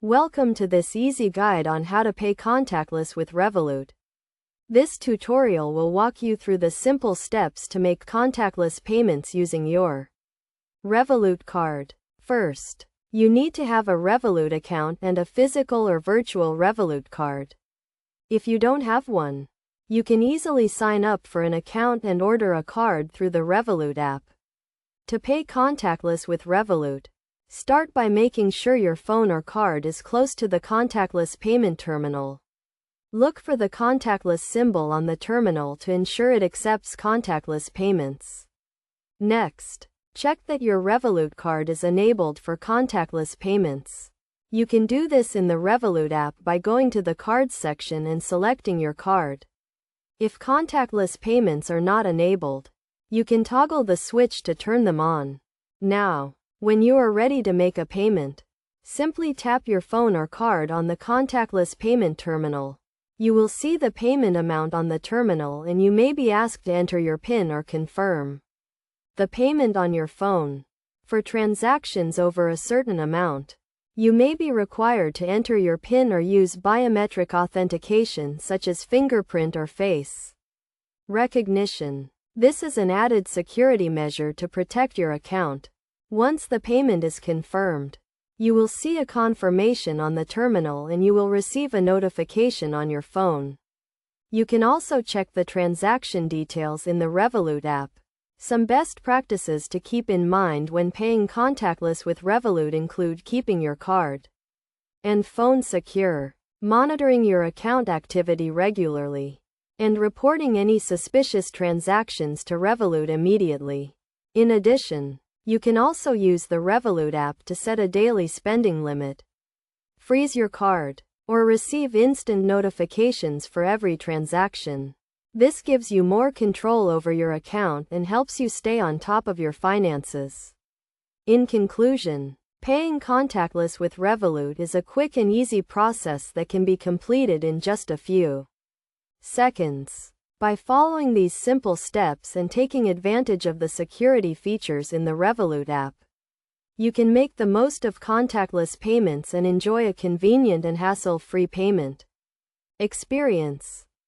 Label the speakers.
Speaker 1: Welcome to this easy guide on how to pay contactless with Revolut. This tutorial will walk you through the simple steps to make contactless payments using your Revolut card. First, you need to have a Revolut account and a physical or virtual Revolut card. If you don't have one, you can easily sign up for an account and order a card through the Revolut app. To pay contactless with Revolut, start by making sure your phone or card is close to the contactless payment terminal. Look for the contactless symbol on the terminal to ensure it accepts contactless payments. Next, check that your Revolut card is enabled for contactless payments. You can do this in the Revolut app by going to the Cards section and selecting your card. If contactless payments are not enabled, you can toggle the switch to turn them on. Now, when you are ready to make a payment, simply tap your phone or card on the contactless payment terminal. You will see the payment amount on the terminal and you may be asked to enter your PIN or confirm the payment on your phone. For transactions over a certain amount, you may be required to enter your PIN or use biometric authentication such as fingerprint or face recognition. This is an added security measure to protect your account. Once the payment is confirmed, you will see a confirmation on the terminal and you will receive a notification on your phone. You can also check the transaction details in the Revolut app. Some best practices to keep in mind when paying contactless with Revolut include keeping your card and phone secure, monitoring your account activity regularly, and reporting any suspicious transactions to Revolut immediately. In addition, you can also use the Revolut app to set a daily spending limit, freeze your card, or receive instant notifications for every transaction. This gives you more control over your account and helps you stay on top of your finances. In conclusion, paying contactless with Revolut is a quick and easy process that can be completed in just a few seconds. By following these simple steps and taking advantage of the security features in the Revolut app, you can make the most of contactless payments and enjoy a convenient and hassle-free payment experience.